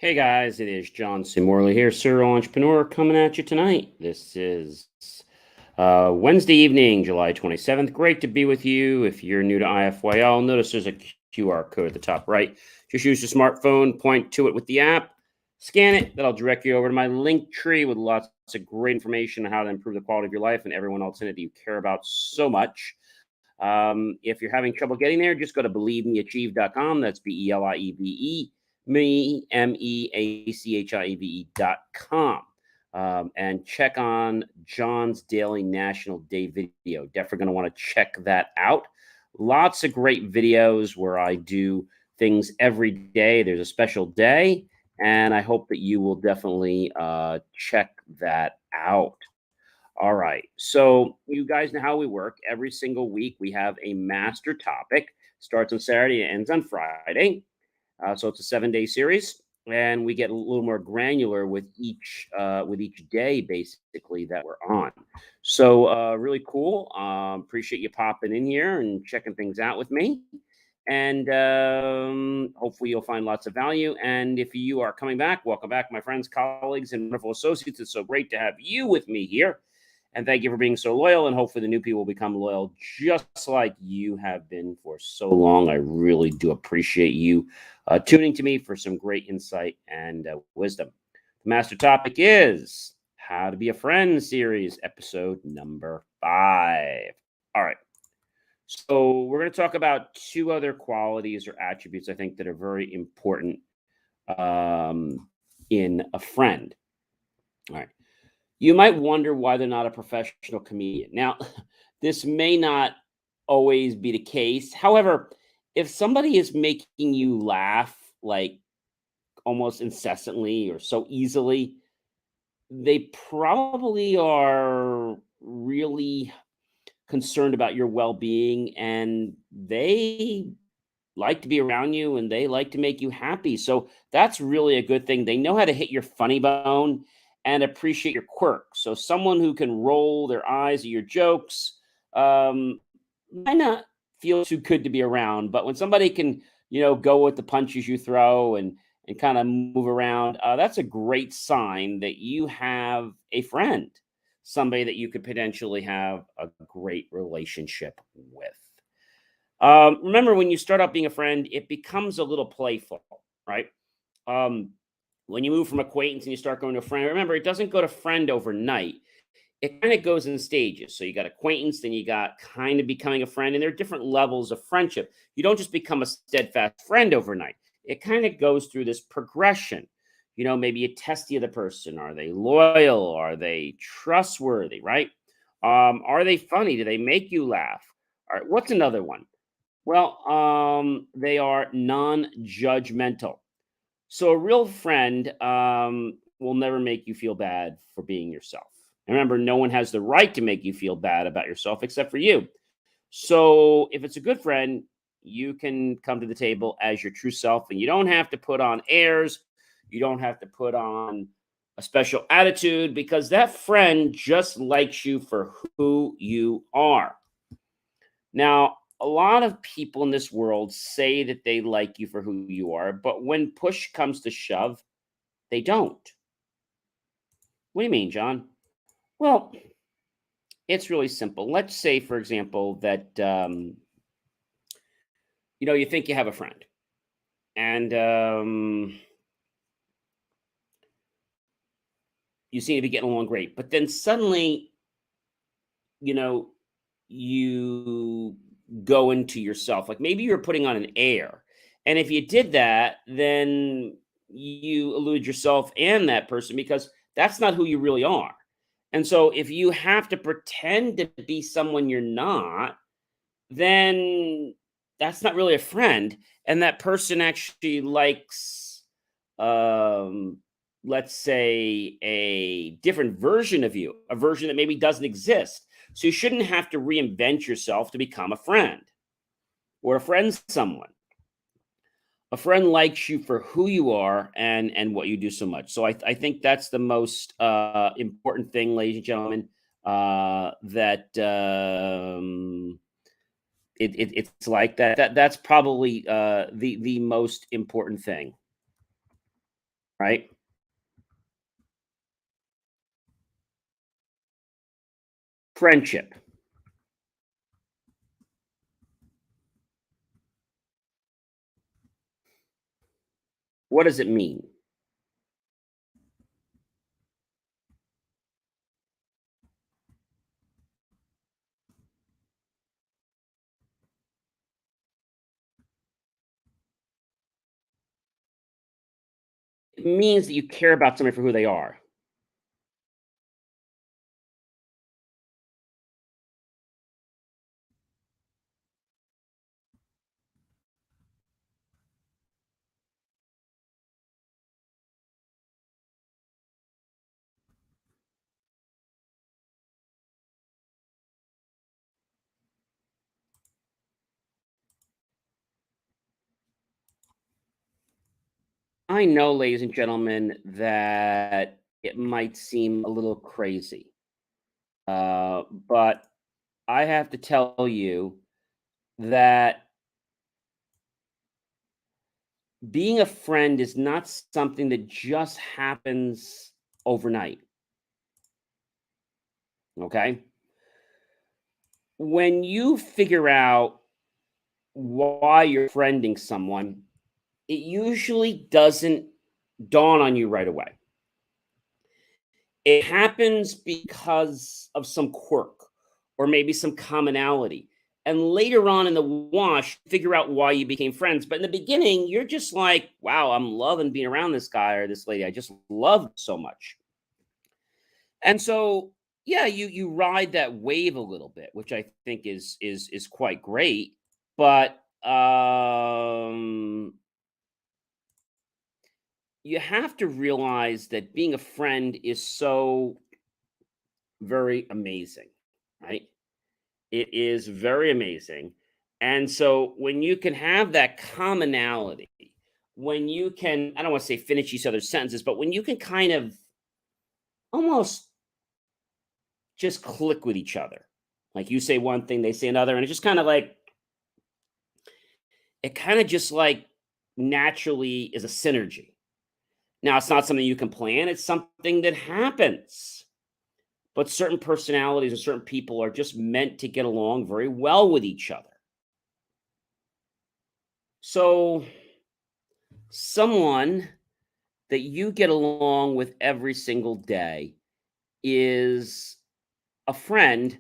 Hey guys, it is John C. Morley here, serial entrepreneur, coming at you tonight. This is Wednesday evening, July 27th. Great to be with you. If you're new to IFYL, notice there's a QR code at the top right. Just use your smartphone, point to it with the app, scan it. That'll direct you over to my link tree with lots of great information on how to improve the quality of your life and everyone else in it that you care about so much. If you're having trouble getting there, just go to believemeachieve.com. That's BELIEVE MEACHIEVE.com. And check on John's Daily National Day video. Definitely going to want to check that out. Lots of great videos where I do things every day. There's a special day, and I hope that you will definitely check that out. All right. So you guys know how we work. Every single week we have a master topic. Starts on Saturday and ends on Friday. So it's a 7-day series, and we get a little more granular with each day, basically, that we're on. So really cool. Appreciate you popping in here and checking things out with me. And hopefully you'll find lots of value. And if you are coming back, welcome back, my friends, colleagues, and wonderful associates. It's so great to have you with me here. And thank you for being so loyal. And hopefully the new people will become loyal just like you have been for so long. I really do appreciate you tuning to me for some great insight and wisdom. The master topic is How to Be a Friend series, episode number 5. All right. So we're going to talk about 2 other qualities or attributes I think that are very important in a friend. All right. You might wonder why they're not a professional comedian. Now, this may not always be the case. However, if somebody is making you laugh like almost incessantly or so easily, they probably are really concerned about your well-being, and they like to be around you and they like to make you happy. So that's really a good thing. They know how to hit your funny bone and appreciate your quirk. So someone who can roll their eyes at your jokes might not feel too good to be around. But when somebody can, go with the punches you throw and kind of move around, that's a great sign that you have a friend, somebody that you could potentially have a great relationship with. Remember, when you start out being a friend, it becomes a little playful, right? Um, when you move from acquaintance and you start going to a friend, remember, it doesn't go to friend overnight. It kind of goes in stages. So you got acquaintance, then you got kind of becoming a friend, and there are different levels of friendship. You don't just become a steadfast friend overnight. It kind of goes through this progression. Maybe you test the other person. Are they loyal? Are they trustworthy? Right? Are they funny? Do they make you laugh? All right. What's another one? Well, they are non-judgmental. So a real friend will never make you feel bad for being yourself. And remember, no one has the right to make you feel bad about yourself except for you. So if it's a good friend, you can come to the table as your true self, and you don't have to put on airs. You don't have to put on a special attitude, because that friend just likes you for who you are. Now, a lot of people in this world say that they like you for who you are, but when push comes to shove, they don't. What do you mean, John? Well, it's really simple. Let's say, for example, that you think you have a friend, and you seem to be getting along great, but then suddenly, you know, you go into yourself. Like maybe you're putting on an air. And if you did that, then you elude yourself and that person, because that's not who you really are. And so if you have to pretend to be someone you're not, then that's not really a friend. And that person actually likes, um, let's say, a different version of you, a version that maybe doesn't exist. So you shouldn't have to reinvent yourself to become a friend or a friend someone. A friend likes you for who you are and what you do so much. So I think that's the most important thing, ladies and gentlemen. That it's like that. That's probably the most important thing. right? Friendship. What does it mean? It means that you care about somebody for who they are. I know, ladies and gentlemen, that it might seem a little crazy, but I have to tell you that being a friend is not something that just happens overnight. Okay. When you figure out why you're friending someone, it usually doesn't dawn on you right away. It happens because of some quirk or maybe some commonality. And later on in the wash, figure out why you became friends. But in the beginning, you're just like, wow, I'm loving being around this guy or this lady. I just love so much. And so, yeah, you ride that wave a little bit, which I think is quite great. But you have to realize that being a friend is so very amazing, right? It is very amazing. And so when you can have that commonality, when you can, I don't want to say finish each other's sentences, but when you can kind of almost just click with each other. Like you say one thing, they say another, and it's just kind of like it kind of just like naturally is a synergy. Now, it's not something you can plan, it's something that happens. But certain personalities and certain people are just meant to get along very well with each other. So, someone that you get along with every single day is a friend.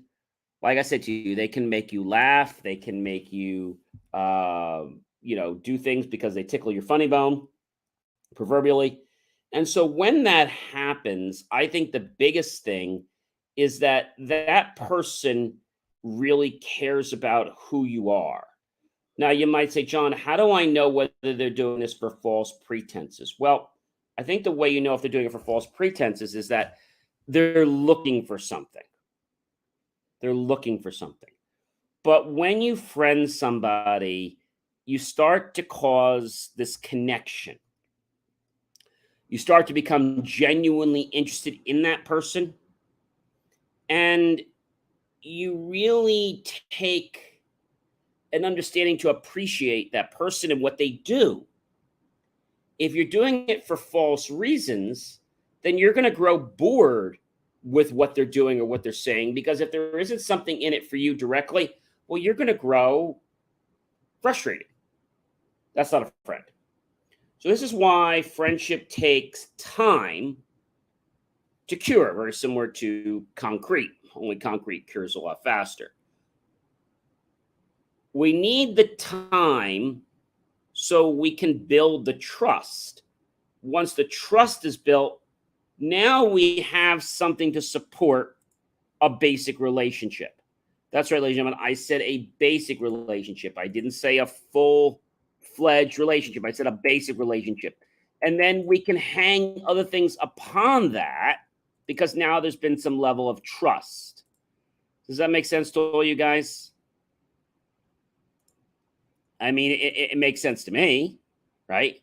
Like I said to you, they can make you laugh, they can make you, do things because they tickle your funny bone, proverbially. And so when that happens, I think the biggest thing is that that person really cares about who you are. Now, you might say, John, how do I know whether they're doing this for false pretenses? Well, I think the way you know if they're doing it for false pretenses is that they're looking for something. They're looking for something. But when you friend somebody, you start to cause this connection. You start to become genuinely interested in that person. And you really take an understanding to appreciate that person and what they do. If you're doing it for false reasons, then you're going to grow bored with what they're doing or what they're saying. Because if there isn't something in it for you directly, well, you're going to grow frustrated. That's not a friend. So, this is why friendship takes time to cure, very similar to concrete, only concrete cures a lot faster. We need the time so we can build the trust. Once the trust is built, now we have something to support a basic relationship. That's right, ladies and gentlemen. I said a basic relationship. I didn't say a full fledged relationship. I said a basic relationship. And then we can hang other things upon that because now there's been some level of trust. Does that make sense to all you guys? I mean, it makes sense to me, right?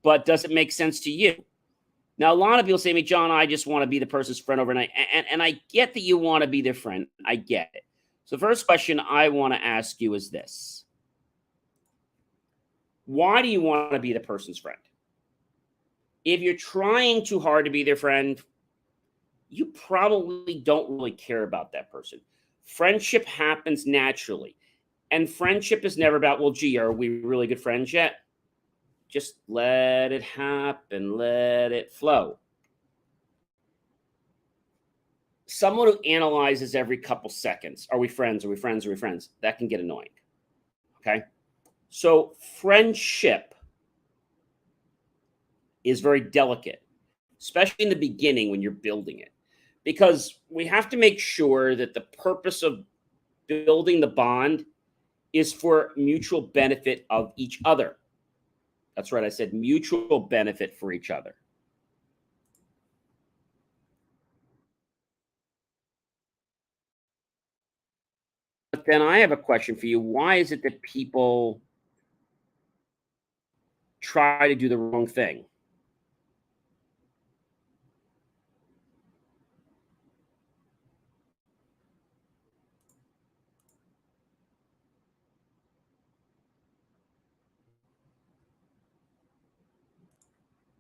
But does it make sense to you? Now, a lot of people say to me, John, I just want to be the person's friend overnight. And I get that you want to be their friend. I get it. So, the first question I want to ask you is this: why do you want to be the person's friend? If you're trying too hard to be their friend, you probably don't really care about that person. Friendship happens naturally. And friendship is never about, well, gee, are we really good friends yet? Just let it happen, let it flow. Someone who analyzes every couple seconds, are we friends? Are we friends? Are we friends? That can get annoying. Okay. So, friendship is very delicate, especially in the beginning when you're building it, because we have to make sure that the purpose of building the bond is for mutual benefit of each other. That's right. I said mutual benefit for each other. But then I have a question for you. Why is it that people try to do the wrong thing?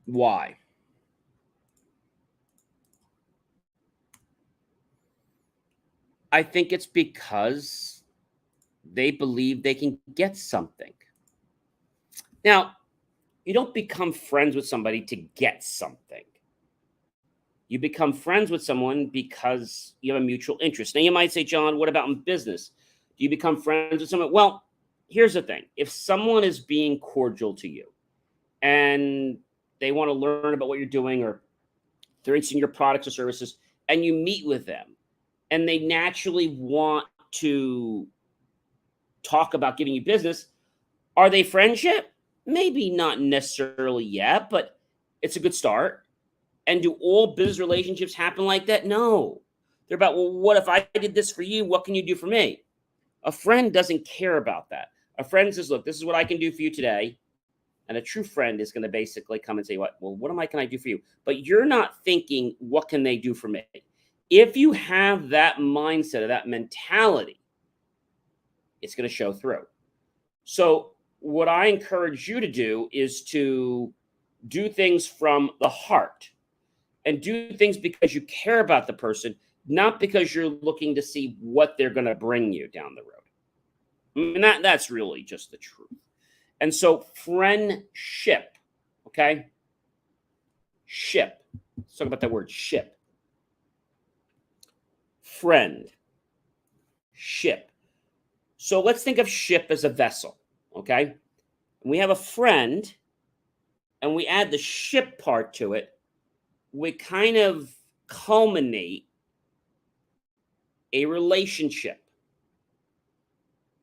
Why? I think it's because they believe they can get something. Now, you don't become friends with somebody to get something. You become friends with someone because you have a mutual interest. Now, you might say, John, what about in business? Do you become friends with someone? Well, here's the thing, if someone is being cordial to you and they want to learn about what you're doing, or they're interested in your products or services, and you meet with them and they naturally want to talk about giving you business, are they friendship? Maybe not necessarily yet, but it's a good start. And do all business relationships happen like that? No. They're about, well, what if I did this for you? What can you do for me? A friend doesn't care about that. A friend says, look, this is what I can do for you today. And a true friend is going to basically come and say, what? Well, what am I can I do for you? But you're not thinking, what can they do for me? If you have that mindset or that mentality, it's going to show through. So, what I encourage you to do is to do things from the heart and do things because you care about the person, not because you're looking to see what they're going to bring you down the road. I mean, that's really just the truth. And so, friendship, okay? Ship. Let's talk about that word ship. Friend, ship. So, let's think of ship as a vessel, okay? We have a friend and we add the ship part to it, we kind of culminate a relationship.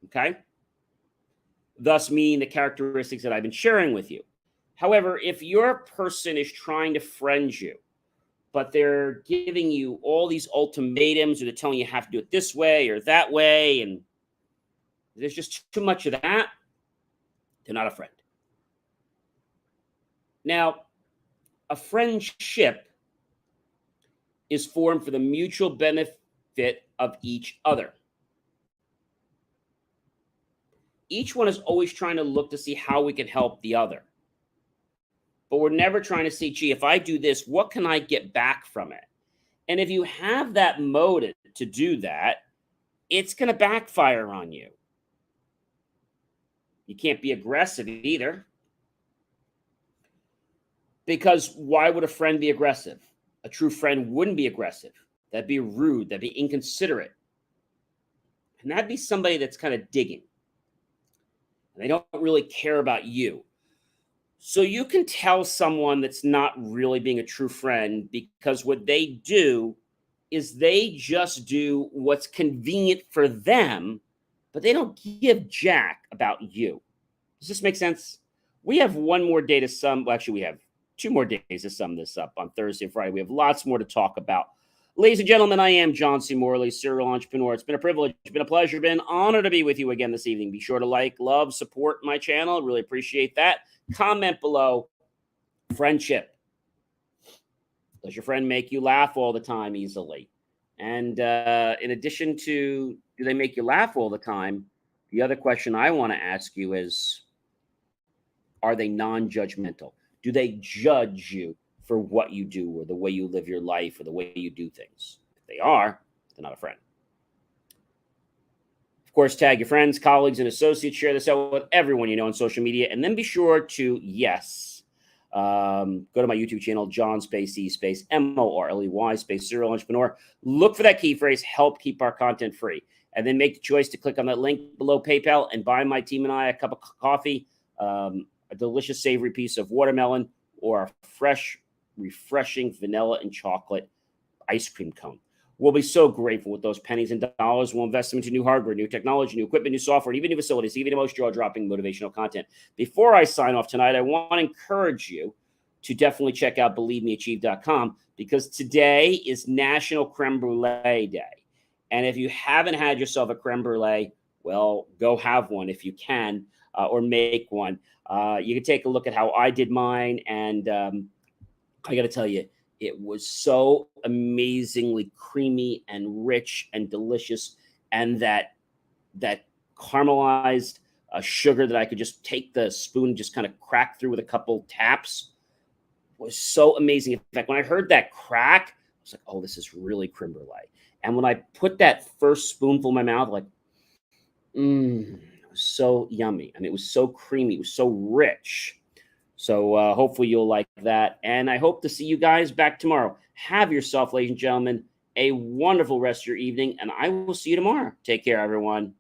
Okay. Thus, meaning the characteristics that I've been sharing with you. However, if your person is trying to friend you, but they're giving you all these ultimatums, or they're telling you have to do it this way or that way, and there's just too much of that, they're not a friend. Now, a friendship is formed for the mutual benefit of each other. Each one is always trying to look to see how we can help the other. But we're never trying to see, gee, if I do this, what can I get back from it? And if you have that motive to do that, it's going to backfire on you. You can't be aggressive either. Because why would a friend be aggressive? A true friend wouldn't be aggressive. That'd be rude. That'd be inconsiderate. And that'd be somebody that's kind of digging. And they don't really care about you. So you can tell someone that's not really being a true friend because what they do is they just do what's convenient for them, but they don't give jack about you. Does this make sense? We have one more day to sum. Well, actually, we have 2 more days to sum this up on Thursday and Friday. We have lots more to talk about. Ladies and gentlemen, I am John C. Morley, serial entrepreneur. It's been a privilege. It's been a pleasure. Been an honor to be with you again this evening. Be sure to like, love, support my channel. Really appreciate that. Comment below. Friendship. Does your friend make you laugh all the time easily? And in addition to, do they make you laugh all the time? The other question I want to ask you is, are they non-judgmental? Do they judge you for what you do or the way you live your life or the way you do things? If they are, they're not a friend. Of course, tag your friends, colleagues, and associates. Share this out with everyone you know on social media. And then be sure to, go to my YouTube channel, John Spacey, space Morley, space serial entrepreneur. Look for that key phrase, help keep our content free. And then make the choice to click on that link below PayPal and buy my team and I a cup of coffee, a delicious savory piece of watermelon, or a fresh, refreshing vanilla and chocolate ice cream cone. We'll be so grateful with those pennies and dollars. We'll invest them into new hardware, new technology, new equipment, new software, and even new facilities, even the most jaw-dropping motivational content. Before I sign off tonight, I want to encourage you to definitely check out BelieveMeAchieve.com, because today is National Creme Brulee Day. And if you haven't had yourself a creme brulee, well, go have one if you can, or make one. You can take a look at how I did mine, and I got to tell you, it was so amazingly creamy and rich and delicious, and that caramelized sugar that I could just take the spoon and just kind of crack through with a couple taps was so amazing. In fact, when I heard that crack, I was like, oh, this is really creme brulee. And when I put that first spoonful in my mouth, like, it was so yummy. I mean, it was so creamy. It was so rich. So hopefully you'll like that. And I hope to see you guys back tomorrow. Have yourself, ladies and gentlemen, a wonderful rest of your evening. And I will see you tomorrow. Take care, everyone.